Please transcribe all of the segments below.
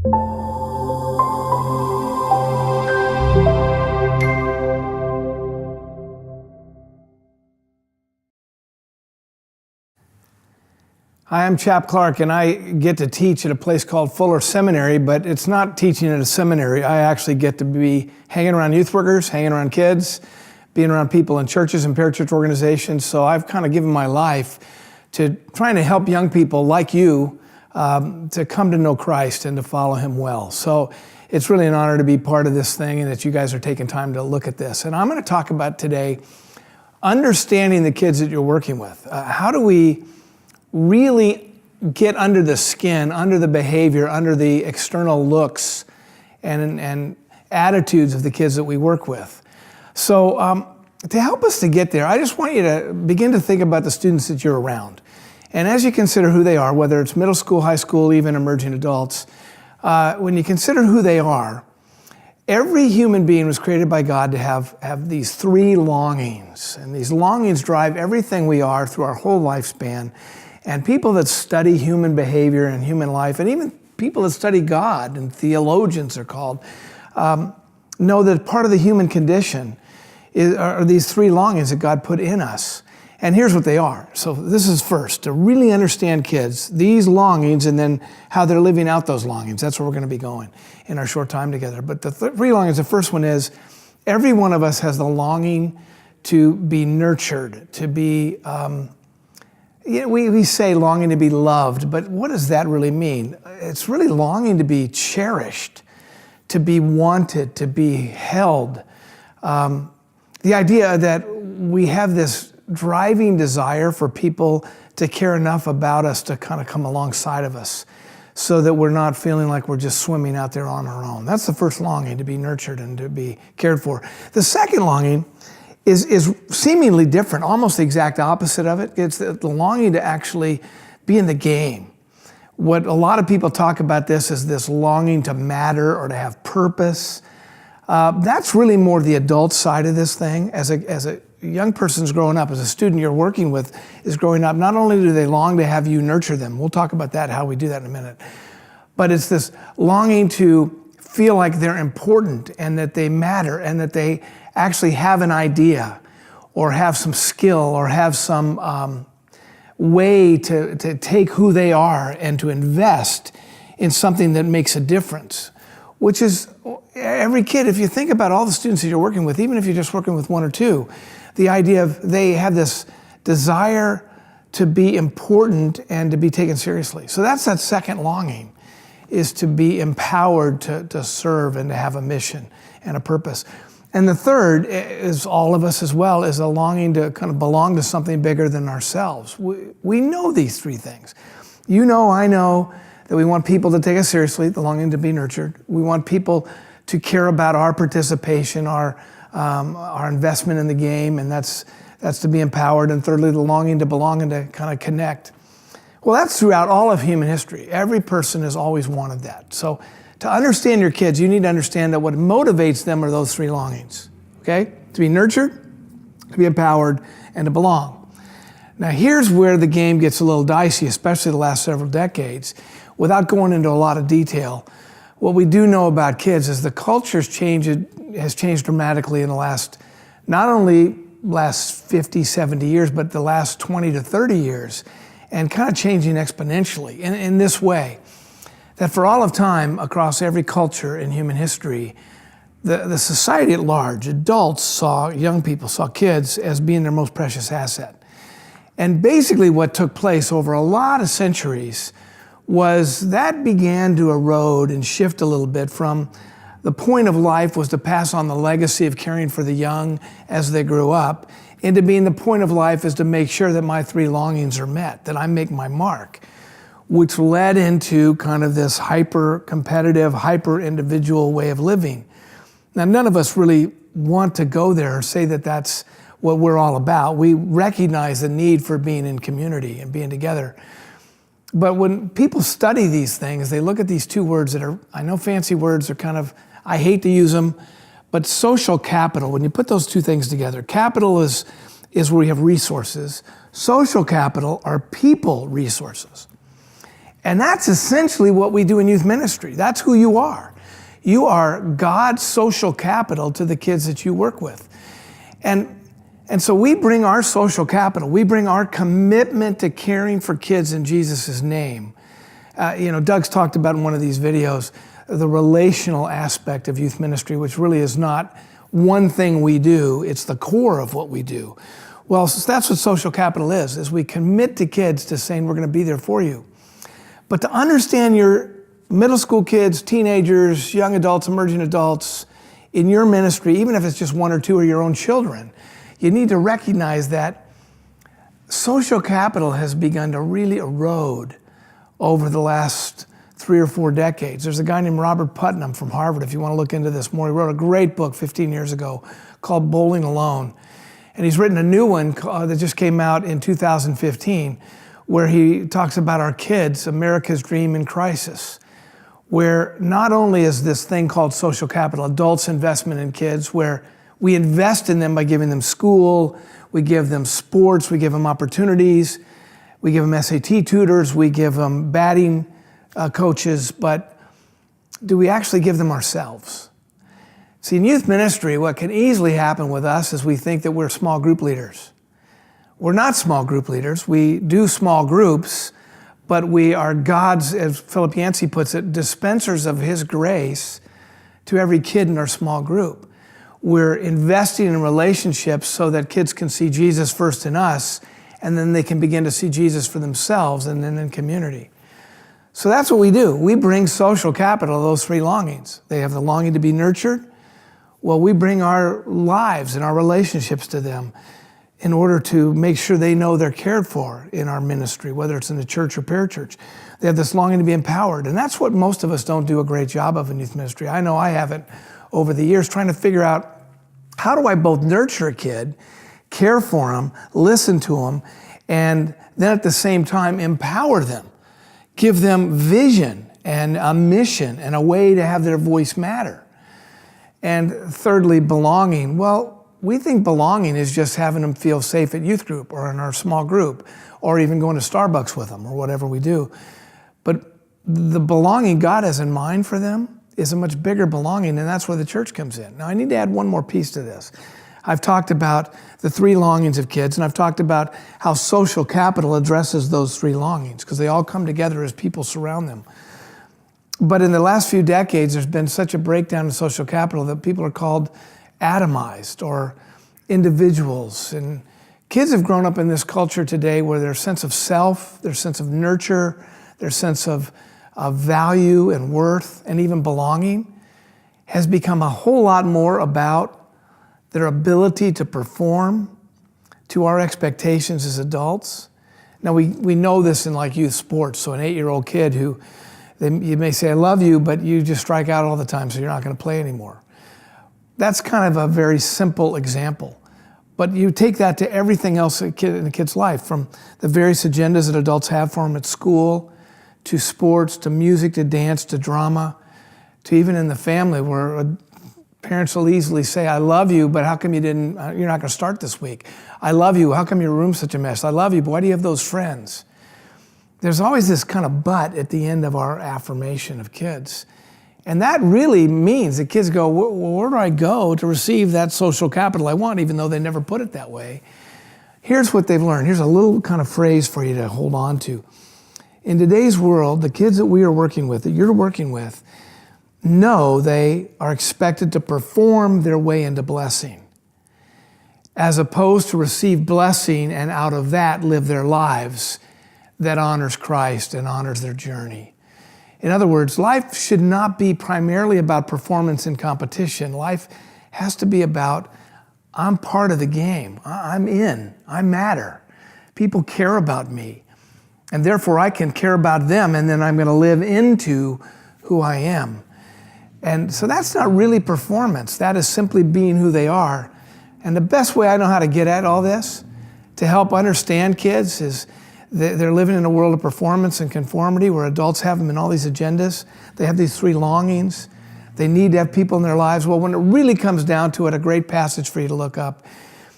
Hi, I'm ChapClark, and I get to teach at a place called Fuller Seminary, but it's not teaching at a seminary. I actually get to be hanging around youth workers, hanging around kids, being around people in churches and parachurch organizations. So I've kind of given my life to trying to help young people like you to come to know Christ and to follow Him well. So it's really an honor to be part of this thing and that you guys are taking time to look at this. And I'm going to talk about today understanding the kids that you're working with. How do we really get under the skin, under the behavior, under the external looks and attitudes of the kids that we work with? So to help us to get there, I just want you to begin to think about the students that you're around. And as you consider who they are, whether it's middle school, high school, even emerging adults, when you consider who they are, every human being was created by God to have these three longings. And these longings drive everything we are through our whole lifespan. And people that study human behavior and human life, and even people that study God, and theologians are called, know that part of the human condition are these three longings that God put in us. And here's what they are. So this is first, to really understand kids, these longings, and then how they're living out those longings. That's where we're going to be going in our short time together. But the three longings, the first one is, every one of us has the longing to be nurtured, to be... we say longing to be loved, but what does that really mean? It's really longing to be cherished, to be wanted, to be held. The idea that we have this driving desire for people to care enough about us to kind of come alongside of us so that we're not feeling like we're just swimming out there on our own. That's the first longing, to be nurtured and to be cared for. The second longing is seemingly different, almost the exact opposite of it. It's the longing to actually be in the game. What a lot of people talk about this is this longing to matter or to have purpose. That's really more the adult side of this thing. As a young person's growing up, as a student you're working with is growing up, not only do they long to have you nurture them, we'll talk about that, how we do that in a minute, but it's this longing to feel like they're important and that they matter and that they actually have an idea or have some skill or have some way to take who they are and to invest in something that makes a difference, which is every kid. If you think about all the students that you're working with, even if you're just working with one or two, the idea of they have this desire to be important and to be taken seriously. So that's that second longing, is to be empowered to serve and to have a mission and a purpose. And the third is all of us as well, is a longing to kind of belong to something bigger than ourselves. We know these three things. You know, I know that we want people to take us seriously, the longing to be nurtured. We want people to care about our participation, our investment in the game, and that's to be empowered. And thirdly, the longing to belong and to kind of connect. Well, that's throughout all of human history. Every person has always wanted that. So to understand your kids, you need to understand that what motivates them are those three longings, okay? To be nurtured, to be empowered, and to belong. Now here's where the game gets a little dicey, especially the last several decades. Without going into a lot of detail, what we do know about kids is the culture has changed dramatically in the last, not only last 50, 70 years, but the last 20 to 30 years, and kind of changing exponentially in this way. That for all of time, across every culture in human history, the society at large, adults saw young people, saw kids as being their most precious asset. And basically what took place over a lot of centuries was that began to erode and shift a little bit from the point of life was to pass on the legacy of caring for the young as they grew up, into being the point of life is to make sure that my three longings are met, that I make my mark, which led into kind of this hyper-competitive, hyper-individual way of living. Now, none of us really want to go there or say that that's what we're all about. We recognize the need for being in community and being together. But when people study these things, they look at these two words that are, I know fancy words are kind of, I hate to use them, but social capital, when you put those two things together, capital is where we have resources. Social capital are people resources. And that's essentially what we do in youth ministry. That's who you are. You are God's social capital to the kids that you work with. And so we bring our social capital, we bring our commitment to caring for kids in Jesus' name. Doug's talked about in one of these videos, the relational aspect of youth ministry, which really is not one thing we do, it's the core of what we do. Well, that's what social capital is we commit to kids to saying we're gonna be there for you. But to understand your middle school kids, teenagers, young adults, emerging adults in your ministry, even if it's just one or two of your own children, you need to recognize that social capital has begun to really erode over the last 3 or 4 decades. There's a guy named Robert Putnam from Harvard, if you want to look into this more. He wrote a great book 15 years ago called Bowling Alone. And he's written a new one that just came out in 2015, where he talks about our kids, America's dream in crisis, where not only is this thing called social capital, adults' investment in kids, where we invest in them by giving them school, we give them sports, we give them opportunities, we give them SAT tutors, we give them batting coaches, but do we actually give them ourselves? See, in youth ministry, what can easily happen with us is we think that we're small group leaders. We're not small group leaders. We do small groups, but we are God's, as Philip Yancey puts it, dispensers of His grace to every kid in our small group. We're investing in relationships so that kids can see Jesus first in us, and then they can begin to see Jesus for themselves and then in community. So that's what we do. We bring social capital, those 3 longings. They have the longing to be nurtured. Well, we bring our lives and our relationships to them in order to make sure they know they're cared for in our ministry, whether it's in the church or parachurch. They have this longing to be empowered. And that's what most of us don't do a great job of in youth ministry. I know I haven't over the years, trying to figure out, how do I both nurture a kid, care for them, listen to them, and then at the same time empower them, give them vision and a mission and a way to have their voice matter. And thirdly, belonging. Well, we think belonging is just having them feel safe at youth group or in our small group, or even going to Starbucks with them or whatever we do. But the belonging God has in mind for them is a much bigger belonging, and that's where the church comes in. Now, I need to add one more piece to this. I've talked about the 3 longings of kids, and I've talked about how social capital addresses those 3 longings, because they all come together as people surround them. But in the last few decades, there's been such a breakdown in social capital that people are called atomized or individuals. And kids have grown up in this culture today where their sense of self, their sense of nurture, their sense of value and worth and even belonging has become a whole lot more about their ability to perform to our expectations as adults. Now we know this in like youth sports. So an 8-year-old kid who, you may say, I love you, but you just strike out all the time, so you're not going to play anymore. That's kind of a very simple example. But you take that to everything else in a kid's life, from the various agendas that adults have for them at school, to sports, to music, to dance, to drama, to even in the family where parents will easily say, I love you, but how come you're not going to start this week? I love you, how come your room's such a mess? I love you, but why do you have those friends? There's always this kind of but at the end of our affirmation of kids. And that really means that kids go, well, where do I go to receive that social capital I want, even though they never put it that way? Here's what they've learned. Here's a little kind of phrase for you to hold on to. In today's world, the kids that we are working with, that you're working with, know they are expected to perform their way into blessing, as opposed to receive blessing and out of that live their lives that honors Christ and honors their journey. In other words, life should not be primarily about performance and competition. Life has to be about, I'm part of the game. I'm in. I matter. People care about me. And therefore, I can care about them, and then I'm going to live into who I am. And so that's not really performance. That is simply being who they are. And the best way I know how to get at all this, to help understand kids, is they're living in a world of performance and conformity where adults have them in all these agendas. They have these 3 longings. They need to have people in their lives. Well, when it really comes down to it, a great passage for you to look up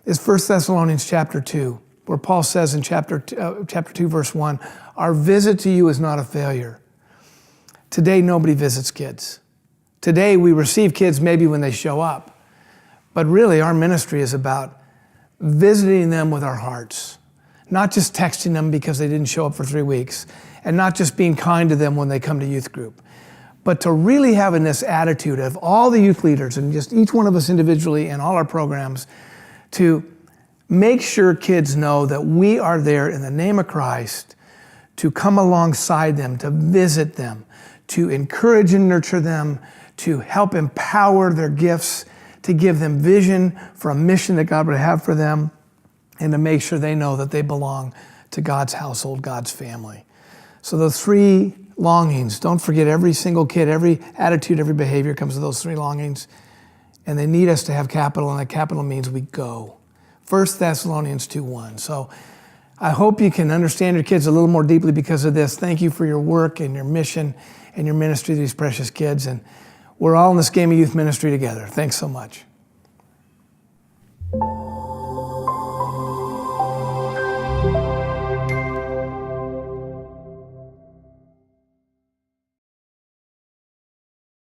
is 1 Thessalonians chapter 2. where Paul says in chapter 2, verse 1, our visit to you is not a failure. Today, nobody visits kids. Today, we receive kids maybe when they show up. But really, our ministry is about visiting them with our hearts, not just texting them because they didn't show up for 3 weeks, and not just being kind to them when they come to youth group, but to really having this attitude of all the youth leaders and just each one of us individually in all our programs to make sure kids know that we are there in the name of Christ to come alongside them, to visit them, to encourage and nurture them, to help empower their gifts, to give them vision for a mission that God would have for them, and to make sure they know that they belong to God's household, God's family. So those 3 longings, don't forget, every single kid, every attitude, every behavior comes with those 3 longings, and they need us to have capital, and that capital means we go. 1 Thessalonians 2:1. So I hope you can understand your kids a little more deeply because of this. Thank you for your work and your mission and your ministry to these precious kids. And we're all in this game of youth ministry together. Thanks so much.